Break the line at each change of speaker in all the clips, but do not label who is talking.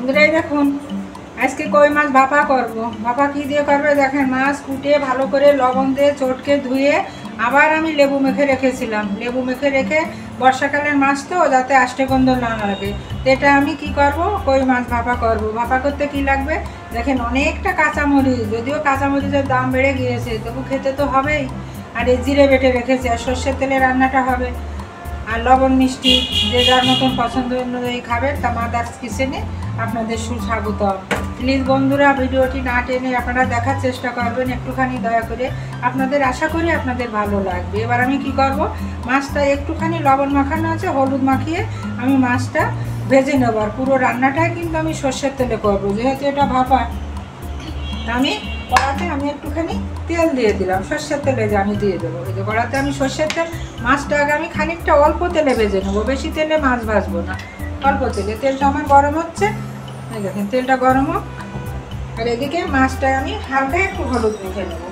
বন্ধুরা দেখুন আজকে কই মাছ ভাপা করব। ভাপা কি দিয়ে করবে দেখেন, মাছ কুটে ভালো করে লবণ দিয়ে চটকে ধুয়ে আবার আমি লেবু মেখে রেখেছিলাম। লেবু মেখে রেখে বর্ষাকালের মাছ তো যাতে আষ্টে গন্ধ না লাগে, এটা আমি কি করব, কই মাছ ভাপা করব। ভাপা করতে কি লাগবে দেখেন, অনেকটা কাঁচামরিচ, যদিও কাঁচামরিচের দাম বেড়ে গিয়েছে তবু খেতে তো হবেই। আর এই জিরে বেটে রেখেছি, আর সর্ষের তেলে রান্নাটা হবে। আর লবণ মিষ্টি যে যার মতন পছন্দ অনুযায়ী খাবেন। তা মাদার্স কিচেনে আপনাদের সুস্বাগত। প্লিজ বন্ধুরা ভিডিওটি না টেনে আপনারা দেখার চেষ্টা করবেন একটুখানি দয়া করে, আপনাদের আশা করি আপনাদের ভালো লাগবে। এবার আমি কি করব, মাছটা একটুখানি লবণ মাখানো আছে, হলুদ মাখিয়ে আমি মাছটা ভেজে নেব। আর পুরো রান্নাটাই কিন্তু আমি সর্ষের তেলে করবো, যেহেতু এটা ভাপা। আমি কড়াতে আমি একটুখানি তেল দিয়ে দিলাম, সর্ষের তেলে যে আমি দিয়ে দেবো। এই যে কড়াতে আমি সর্ষের তেল, মাছটা আগে আমি খানিকটা অল্প তেলে ভেজে নেবো, বেশি তেলে মাছ ভাজবো না, অল্প তেলে। তেলটা আমার গরম হচ্ছে, এই দেখেন তেলটা গরম হোক। আর এদিকে মাছটায় আমি হালকা একটু হলুদ মেখে নেবো,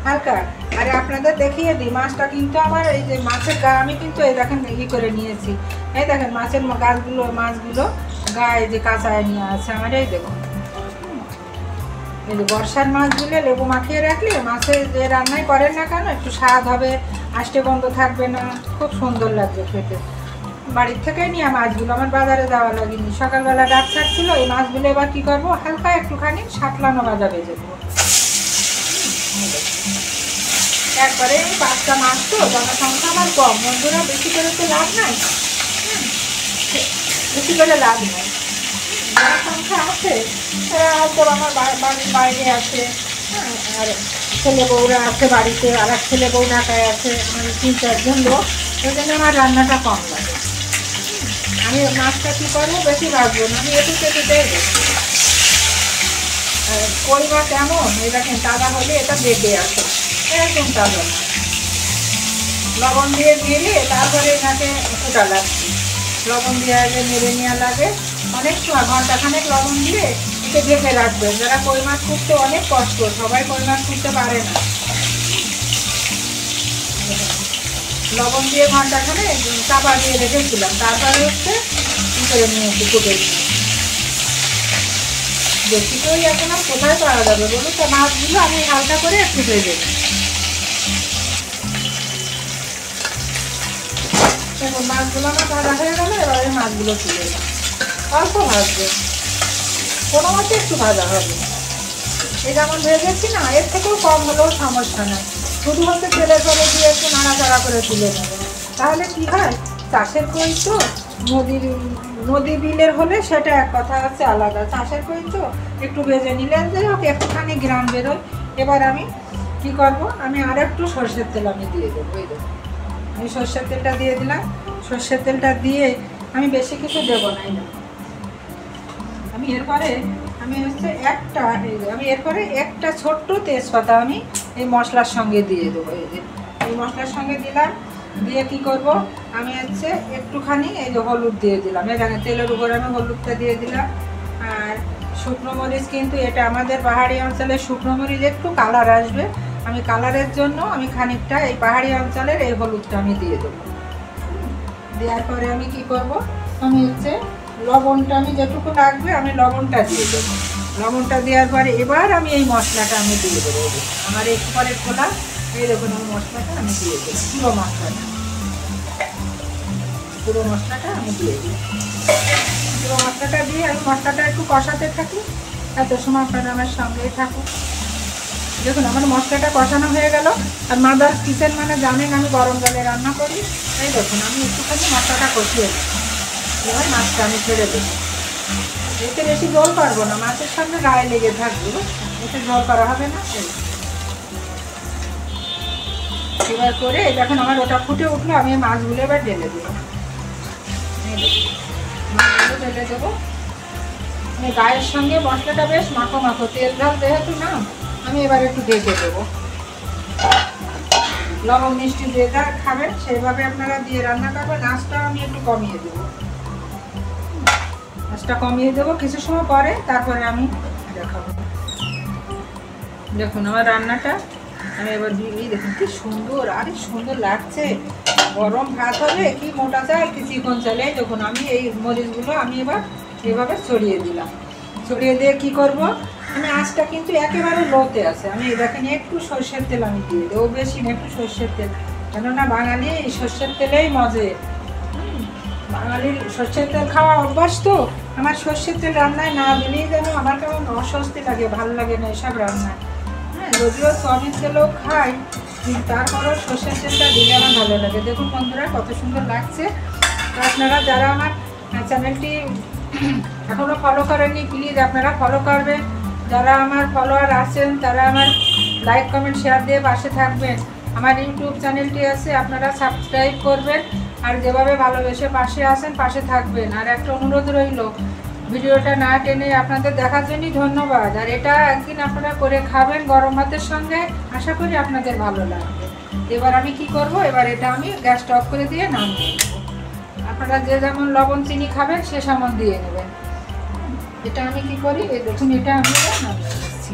হালকা। আরে আপনাদের দেখিয়ে দিই, মাছটা কিন্তু আমার এই যে মাছের গা আমি কিন্তু এই দেখেন করে নিয়েছি। এই দেখেন মাছের গাছগুলো, মাছগুলো গায়ে যে কাঁচায় নিয়ে আছে আমার, এই দেখুন। এই যে বর্ষার মাছগুলো লেবু মাখিয়ে রাখলে মাছের যে রান্নাই করেন না কেন একটু স্বাদ হবে, আষ্টে গন্ধ থাকবে না, খুব সুন্দর লাগবে খেতে। বাড়ির থেকেই নিয়ে মাছগুলো, আমার বাজারে যাওয়া লাগেনি। সকালবেলা ডাক ছাড়ছিল, এই মাছগুলো এবার কী করবো, হালকা একটুখানি সাতলানো ভাজা ভেজে দেবো একবারে। এই পাঁচটা মাছ তো, জনসংখ্যা আমার কম বন্ধুরা, বেশি করে তো লাভ নাই, বেশি করে লাভ নেই। জনসংখ্যা আছে, হয়তো আমার বাড়ির বাইরে আছে, আর ছেলে বউরা আছে বাড়িতে, আর এক ছেলে বউ ঢাকায় আছে, মানে 3-4 লোক, ওই জন্য আমার রান্নাটা কম লাগে। আমি মাছটা কী করবো, বেশি ভাজবো না, আমি একটু কেটে দেবো। কই মাছ এমন, এই দেখেন তাজা হলে এটা বেঁধে আসে, একদম তাজা মাছ। লবণ দিয়ে নেড়ে তারপরে এনাকে ফুটা লাগছে, লবণ দিয়ে আগে নেড়ে নেওয়া লাগে অনেক সময়, ঘন্টাখানেক লবণ দিয়ে একে ঢেকে রাখবেন। যারা কই মাছ খুঁজতে অনেক কষ্ট, সবাই কই মাছ খুঁজতে পারে না। লবণ দিয়ে ঘন্টাখানে চাপা দিয়ে রেখেছিলাম, তারপরে হচ্ছে কী করে নিয়েছি কুটে নিয়ে। বেশি করে এখন আর কোথায় পাওয়া যাবে বলুন তো, মাছগুলো আমি হালকা করে একটু ভেজে দিই। দেখুন মাছগুলো আমার ভাজা হয়ে গেল, এবার এই মাছগুলো তুলে দিই। অল্প ভাজবে, কোনো মতে একটু ভাজা হবে। এই যেমন ভেজেছি না, এর থেকেও কম হলেও সমস্যা নেই, শুধু হচ্ছে তেলের জলে দিয়ে একটু নাড়াচাড়া করে তুলে নেবে। তাহলে কি হয়, চাষের কই তো, নদী বিলের হলে সেটা এক কথা আছে আলাদা, চাষের কই তো একটু ভেজে নিলেন যে হোক, একটুখানি গ্রাম বেরোয়। এবার আমি কি করব, আমি আর একটু সর্ষের তেল আমি দিয়ে দেবো। এই দেখুন আমি সর্ষের তেলটা দিয়ে দিলাম। সর্ষের তেলটা দিয়ে আমি বেশি কিছু দেবো না। আমি এরপরে এরপরে একটা ছোট্ট তেজপাতা আমি এই মশলার সঙ্গে দিয়ে দেবো। এই মশলার সঙ্গে দিলাম, দিয়ে কি করব, আমি হচ্ছে একটুখানি এই যে হলুদ দিয়ে দিলাম। এই দেখেন তেলের উপরে আমি হলুদটা দিয়ে দিলাম। আর শুকনো মরিচ, কিন্তু এটা আমাদের পাহাড়ি অঞ্চলের শুকনো মরিচ, একটু কালার আসবে, আমি কালারের জন্য আমি খানিকটা এই পাহাড়ি অঞ্চলের এই হলুদটা আমি দিয়ে দেবো। দেওয়ার পরে আমি কি করব, আমি হচ্ছে লবণটা আমি যেটুকু লাগবে আমি লবণটা দিয়ে দেবো। লবণটা দেওয়ার পরে এবার আমি এই মশলাটা আমি দিয়ে দেবো। আমার একটু পরে খোলা, এই দেখুন আমি মশলাটা আমি দিয়ে দেবো, পুরো মশলাটা আমি দিয়ে দিই। পুরো মশলাটা দিয়ে আমি মশলাটা একটু কষাতে থাকি, এত সময় আপনারা আমার সঙ্গেই থাকুন। দেখুন আমার মশলাটা কষানো হয়ে গেল। আর মাদার্স কিচেন মানে জানেন আমি গরম জলে রান্না করি। এই দেখুন আমি একটুখানি মশলাটা কষিয়ে দিই, এবার মাছটা আমি ছেড়ে দেবো। এতে বেশি জল করবো না, মাছের সঙ্গে গায়ে লেগে থাকবে, এতে জল করা হবে না। এবার করে দেখুন আমার ওটা ফুটে উঠলো, আমি মাছগুলো এবার ঢেলে দেবো। মাছগুলো ঢেলে দেবো, গায়ের সঙ্গে মশলাটা বেশ মাখো মাখো, তেল ঝাল যেহেতু না, আমি এবার একটু ঢেকে দেবো। লবণ মিষ্টি যে যা খাবেন সেইভাবে আপনারা দিয়ে রান্না করবেন। আঁচটা আমি একটু কমিয়ে দেবো, আঁচটা কমিয়ে দেবো কিছু সময় পরে, তারপরে আমি দেখাবো। দেখুন আমার রান্নাটা আমি এবার দিয়ে, দেখুন কি সুন্দর, আরে সুন্দর লাগছে। গরম ভাত হবে কি মোটা চাল কি চিকন চাল, এই দেখুন আমি এই মরিচগুলো আমি এবার এভাবে ছড়িয়ে দিলাম। ছড়িয়ে দিয়ে কি করব, আমি আঁচটা কিন্তু একেবারে লোতে আছে। আমি দেখেন একটু সর্ষের তেল আমি দিয়ে দেবো, বেশি না, একটু সর্ষের তেল, কেননা বাঙালি এই সর্ষের তেলেই মজে। বাঙালির সর্ষের তেল খাওয়া অভ্যাস তো, আমার সর্ষের তেল রান্নায় না দিলেই যেন আমার কেমন অস্বস্তি লাগে, ভালো লাগে না এসব রান্নায়। হ্যাঁ, যদিও সয়াবিন তেলও খাই, কিন্তু তারপরেও সর্ষের তেলটা দিলে আমার ভালো লাগে। দেখুন বন্ধুরা কত সুন্দর লাগছে। তো আপনারা যারা আমার চ্যানেলটি এখনও ফলো করেননি, প্লিজ আপনারা ফলো করবেন। যারা আমার ফলোয়ার আছেন তারা আমার লাইক কমেন্ট শেয়ার দিয়ে পাশে থাকবেন। আমার ইউটিউব চ্যানেলটি আছে, আপনারা সাবস্ক্রাইব করবেন। আর যেভাবে ভালোবেসে পাশে আসেন পাশে থাকবেন। আর একটা অনুরোধ রইল, ভিডিওটা না টেনে আপনাদের দেখার জন্যই ধন্যবাদ। আর এটা একদিন আপনারা করে খাবেন গরম ভাতের সঙ্গে, আশা করি আপনাদের ভালো লাগবে। এবার আমি কি করব, এবার এটা আমি গ্যাসটা অফ করে দিয়ে নামিয়ে নেব। আপনারা যে যেমন লবণ চিনি খাবেন সে সেমন দিয়ে নেবেন। এটা আমি কি করি, এই দেখুন এটা আমি নামিয়ে নিচ্ছি।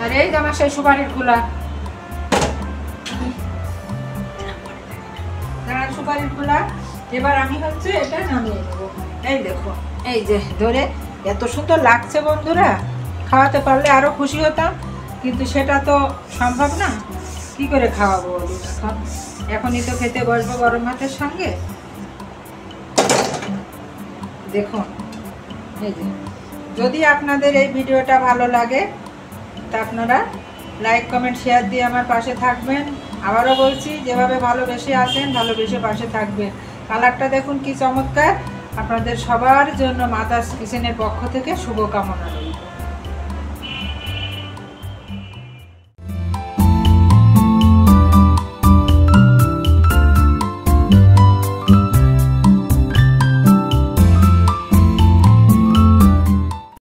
আর এই যে আমার সেই সুপারির খোলা, সুপারির খোলা, এবার আমি হচ্ছে এটা নামিয়ে নেব। এই দেখো, এই যে ধরে এত সুন্দর লাগছে বন্ধুরা, খাওয়াতে পারলে আরো খুশি হতাম, কিন্তু সেটা তো সম্ভব না। কি করে খাওয়াবো বলুন, এখনই তো খেতে বসবো গরম ভাতের সঙ্গে। দেখুন, এই যে যদি আপনাদের এই ভিডিওটা ভালো লাগে তা আপনারা লাইক কমেন্ট শেয়ার দিয়ে আমার পাশে থাকবেন। আবারও বলছি, যেভাবে ভালোবেসে আসেন ভালোবেসে পাশে থাকবেন। কালারটা দেখুন কি চমৎকার। আপনাদের সবার জন্য মাদার্স কিচেনের পক্ষ থেকে শুভকামনা রইল।